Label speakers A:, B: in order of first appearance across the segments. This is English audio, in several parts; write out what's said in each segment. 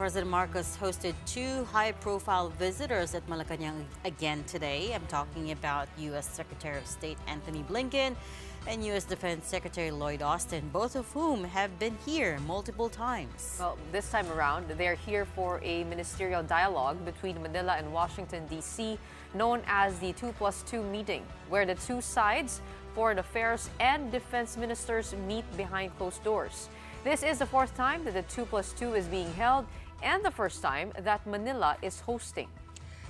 A: President Marcos hosted two high-profile visitors at Malacanang again today. I'm talking about U.S. Secretary of State Antony Blinken and U.S. Defense Secretary Lloyd, both of whom have been here multiple times.
B: Well, this time around, they're here for a ministerial dialogue between Manila and Washington, D.C., known as the 2+2 meeting, where the two sides, foreign affairs and defense ministers, meet behind closed doors. This is the fourth time that the 2+2 is being held and the first time that Manila is hosting.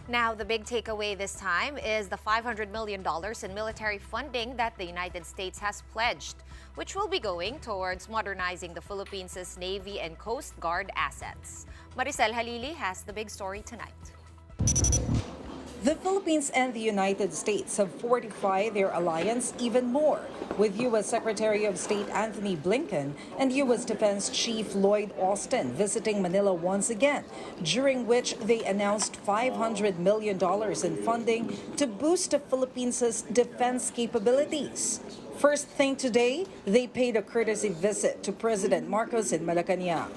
C: Now, the big takeaway this time is the $500 million in military funding that the United States has pledged, which will be going towards modernizing the Philippines' Navy and Coast Guard assets. Maricel Halili has the big story tonight.
D: The Philippines and the United States have fortified their alliance even more, with U.S. Secretary of State Antony Blinken and U.S. Defense Chief Lloyd visiting Manila once again, during which they announced $500 million in funding to boost the Philippines' defense capabilities. First thing today, they paid a courtesy visit to President Marcos in Malacanang.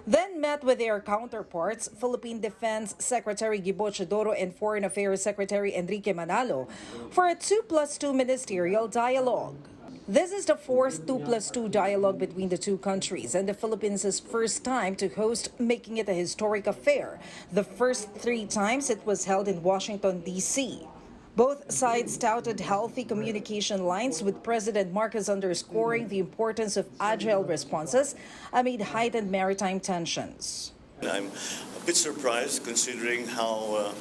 D: Then met with their counterparts, Philippine Defense Secretary Gibo Chodoro and Foreign Affairs Secretary Enrique Manalo, for a 2+2 ministerial dialogue. This is the fourth 2+2 dialogue between the two countries and the Philippines' first time to host, making it a historic affair. The first three times it was held in Washington, D.C. Both sides touted healthy communication lines, with President Marcos underscoring the importance of agile responses amid heightened maritime tensions.
E: I'm a bit surprised considering how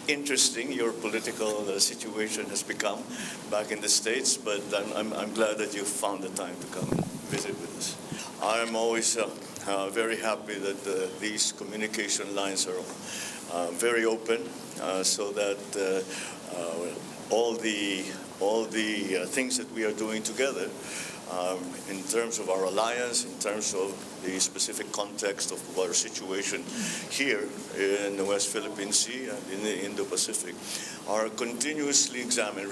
E: interesting your political situation has become back in the States, but I'm glad that you found the time to come and visit with us. I'm always very happy that these communication lines are very open, so that all the things that we are doing together, in terms of our alliance, in terms of the specific context of our situation here in the West Philippine Sea and in the Indo-Pacific, are continuously examined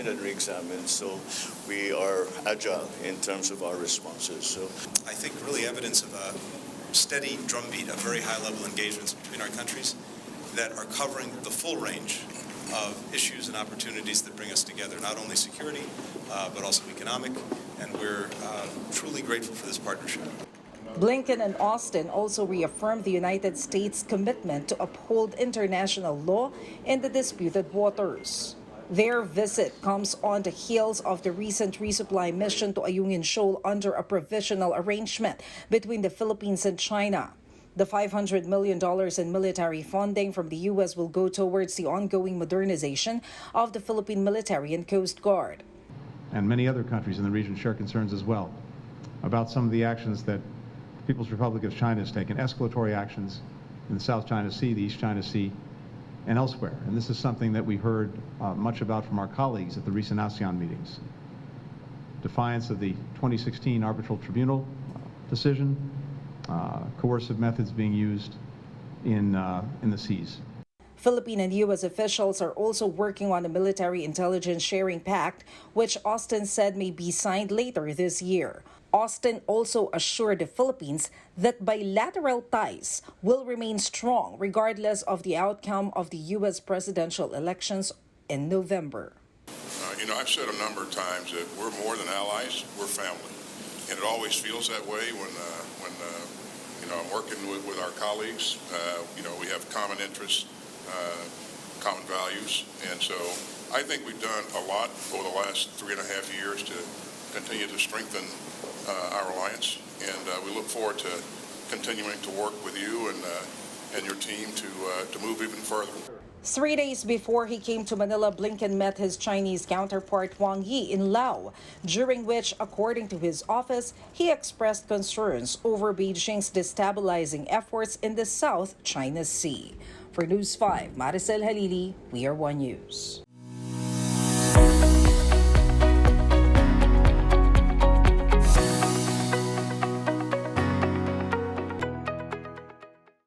E: and re-examined. So we are agile in terms of our responses. So
F: I think really evidence of a steady drumbeat of very high-level engagements between our countries that are covering the full range of issues and opportunities that bring us together, not only security, but also economic, and we're truly grateful for this partnership.
D: Blinken and Austin also reaffirmed the United States' commitment to uphold international law in the disputed waters. Their visit comes on the heels of the recent resupply mission to Ayungin Shoal under a provisional arrangement between the Philippines and China. The $500 million in military funding from the U.S. will go towards the ongoing modernization of the Philippine military and Coast Guard.
G: And many other countries in the region share concerns as well about some of the actions that the People's Republic of China has taken, escalatory actions in the South China Sea, the East China Sea, and elsewhere. And this is something that we heard much about from our colleagues at the recent ASEAN meetings. Defiance of the 2016 Arbitral Tribunal decision, coercive methods being used in the seas.
D: Philippine and U.S. officials are also working on a military intelligence sharing pact, which Austin said may be signed later this year. Austin also assured the Philippines that bilateral ties will remain strong regardless of the outcome of the U.S. presidential elections in November.
H: I've said a number of times that we're more than allies, we're family. And it always feels that way when I'm working with our colleagues. We have common interests, common values. And so I think we've done a lot over the last 3.5 years to continue to strengthen our alliance, and we look forward to continuing to work with you and your team to move even further.
D: 3 days before he came to Manila, Blinken met his Chinese counterpart Wang Yi in Laos, during which, according to his office, he expressed concerns over Beijing's destabilizing efforts in the South China Sea. For News 5, Maricel Halili, We Are One News.